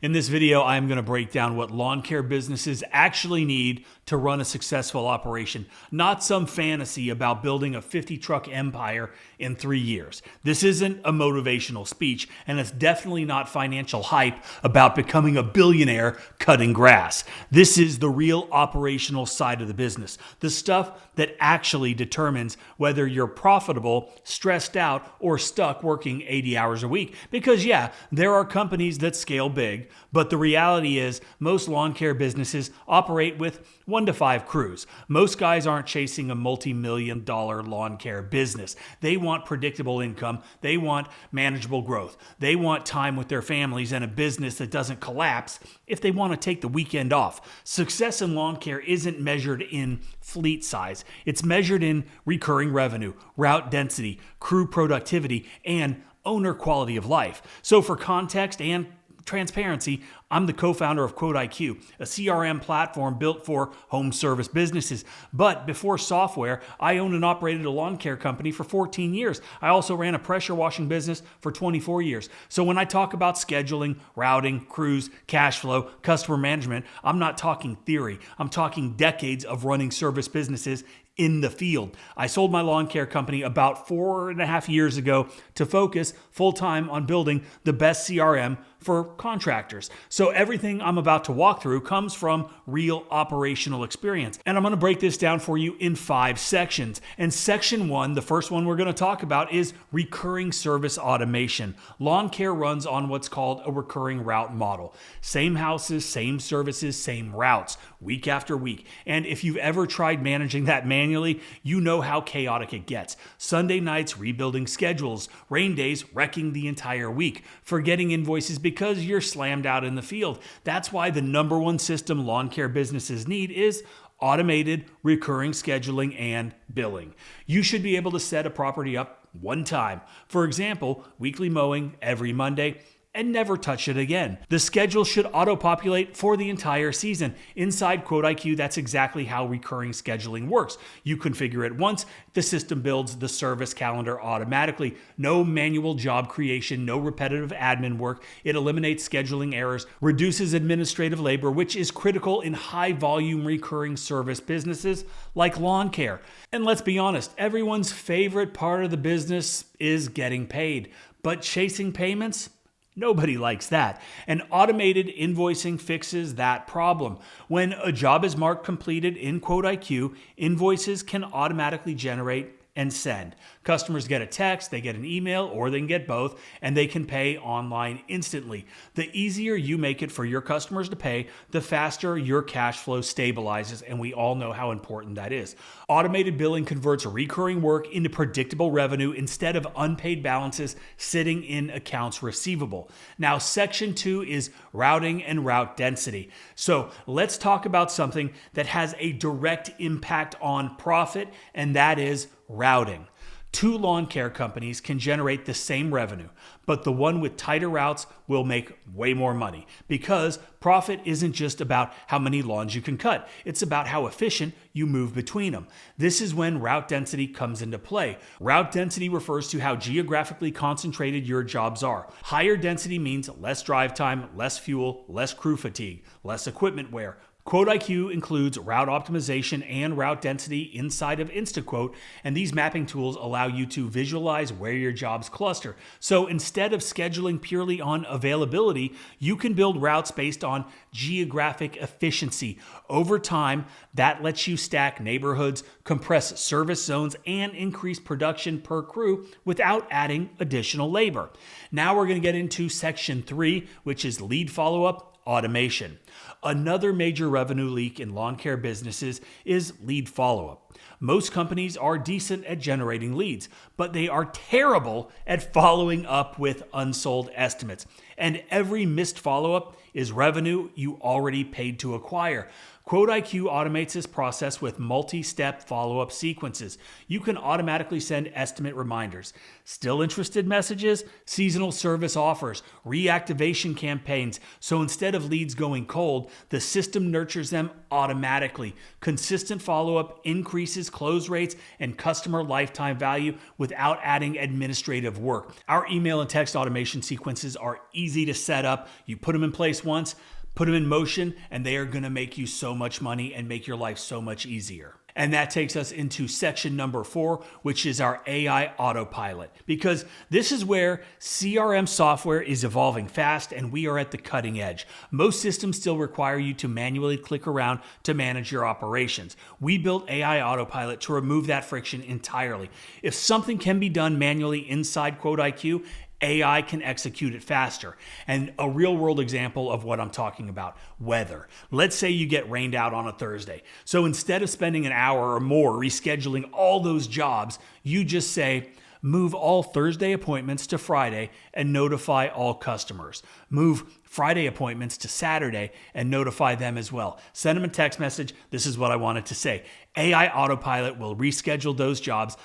In this video, I'm going to break down what lawn care businesses actually need to run a successful operation, not some fantasy about building a 50-truck empire in 3 years. This isn't a motivational speech, and it's definitely not financial hype about becoming a billionaire cutting grass. This is the real operational side of the business, the stuff that actually determines whether you're profitable, stressed out, or stuck working 80 hours a week. Because yeah, there are companies that scale big, but the reality is most lawn care businesses operate with 1 to 5 crews. Most guys aren't chasing a multi-million-dollar lawn care business. They want predictable income. They want manageable growth. They want time with their families and a business that doesn't collapse if they want to take the weekend off. Success in lawn care isn't measured in fleet size. It's measured in recurring revenue, route density, crew productivity, and owner quality of life. So for context and transparency, I'm the co-founder of QuoteIQ, a CRM platform built for home service businesses. But before software, I owned and operated a lawn care company for 14 years. I also ran a pressure washing business for 24 years. So when I talk about scheduling, routing, crews, cash flow, customer management, I'm not talking theory. I'm talking decades of running service businesses in the field. I sold my lawn care company about 4.5 years ago to focus full-time on building the best CRM for contractors. So everything I'm about to walk through comes from real operational experience. And I'm going to break this down for you in 5 sections. And section 1, the first one we're going to talk about, is recurring service automation. Lawn care runs on what's called a recurring route model. Same houses, same services, same routes, week after week. And if you've ever tried managing that manually, you know how chaotic it gets. Sunday nights rebuilding schedules, rain days wrecking the entire week, forgetting invoices because you're slammed out in the field. That's why the number one system lawn care businesses need is automated recurring scheduling and billing. You should be able to set a property up one time. For example, weekly mowing every Monday, and never touch it again. The schedule should auto-populate for the entire season. Inside QuoteIQ, that's exactly how recurring scheduling works. You configure it once, the system builds the service calendar automatically. No manual job creation, no repetitive admin work. It eliminates scheduling errors, reduces administrative labor, which is critical in high-volume recurring service businesses like lawn care. And let's be honest, everyone's favorite part of the business is getting paid. But chasing payments? Nobody likes that. And automated invoicing fixes that problem. When a job is marked completed in QuoteIQ, invoices can automatically generate and send. Customers get a text, they get an email, or they can get both, and they can pay online instantly. The easier you make it for your customers to pay, the faster your cash flow stabilizes, and we all know how important that is. Automated billing converts recurring work into predictable revenue instead of unpaid balances sitting in accounts receivable. Now, section 2 is routing and route density. So let's talk about something that has a direct impact on profit, and that is routing. 2 lawn care companies can generate the same revenue, but the one with tighter routes will make way more money because profit isn't just about how many lawns you can cut. It's about how efficient you move between them. This is when route density comes into play. Route density refers to how geographically concentrated your jobs are. Higher density means less drive time, less fuel, less crew fatigue, less equipment wear. QuoteIQ includes route optimization and route density inside of InstaQuote, and these mapping tools allow you to visualize where your jobs cluster. So instead of scheduling purely on availability, you can build routes based on geographic efficiency. Over time, that lets you stack neighborhoods, compress service zones, and increase production per crew without adding additional labor. Now we're going to get into section 3, which is lead follow-up automation. Another major revenue leak in lawn care businesses is lead follow-up. Most companies are decent at generating leads, but they are terrible at following up with unsold estimates. And every missed follow-up is revenue you already paid to acquire. QuoteIQ automates this process with multi-step follow-up sequences. You can automatically send estimate reminders, still interested messages, seasonal service offers, reactivation campaigns. So instead of leads going cold, the system nurtures them automatically. Consistent follow-up increases prices, close rates, and customer lifetime value without adding administrative work. Our email and text automation sequences are easy to set up. You put them in place once, put them in motion, and they are going to make you so much money and make your life so much easier. And that takes us into section number 4, which is our AI Autopilot, because this is where CRM software is evolving fast and we are at the cutting edge. Most systems still require you to manually click around to manage your operations. We built AI Autopilot to remove that friction entirely. If something can be done manually inside QuoteIQ, AI can execute it faster. And a real world example of what I'm talking about, weather. Let's say you get rained out on a Thursday. So instead of spending an hour or more rescheduling all those jobs, you just say, move all Thursday appointments to Friday and notify all customers. Move Friday appointments to Saturday and notify them as well. Send them a text message. This is what I wanted to say. AI Autopilot will reschedule those jobs,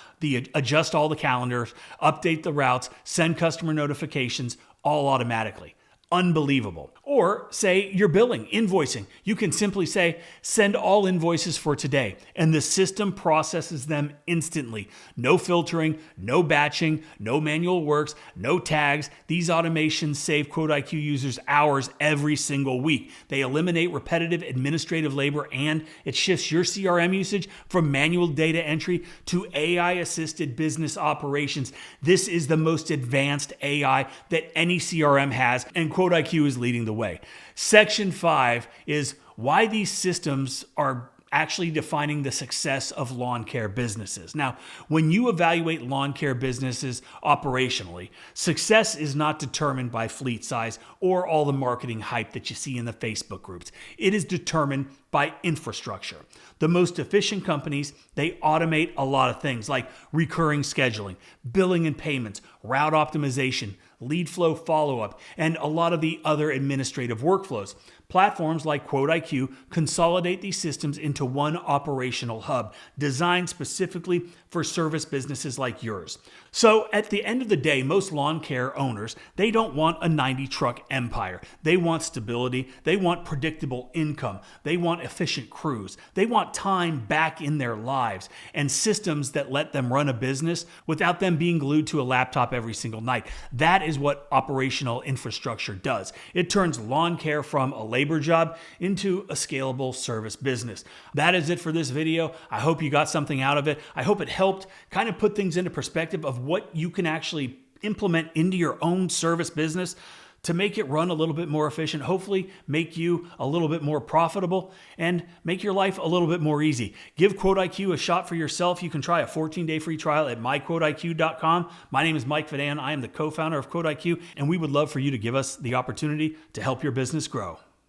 adjust all the calendars, update the routes, send customer notifications, all automatically. Unbelievable. Or say you're billing, invoicing. You can simply say, send all invoices for today, and the system processes them instantly. No filtering, no batching, no manual works, no tags. These automations save QuoteIQ users hours every single week. They eliminate repetitive administrative labor, and it shifts your CRM usage from manual data entry to AI-assisted business operations. This is the most advanced AI that any CRM has, and QuoteIQ is leading the way. Section 5 is why these systems are actually defining the success of lawn care businesses. Now, when you evaluate lawn care businesses operationally, success is not determined by fleet size or all the marketing hype that you see in the Facebook groups. It is determined by infrastructure. The most efficient companies, they automate a lot of things like recurring scheduling, billing and payments, route optimization, lead flow follow-up, and a lot of the other administrative workflows. Platforms like QuoteIQ consolidate these systems into one operational hub designed specifically for service businesses like yours. So at the end of the day, most lawn care owners, they don't want a 90-truck empire. They want stability. They want predictable income. They want efficient crews. They want time back in their lives and systems that let them run a business without them being glued to a laptop every single night. That is what operational infrastructure does. It turns lawn care from a labor job into a scalable service business. That is it for this video. I hope you got something out of it. I hope it helped kind of put things into perspective of what you can actually implement into your own service business to make it run a little bit more efficient, hopefully make you a little bit more profitable, and make your life a little bit more easy. Give QuoteIQ a shot for yourself. You can try a 14-day free trial at myquoteiq.com. My name is Mike Vadan. I am the co-founder of QuoteIQ, and we would love for you to give us the opportunity to help your business grow.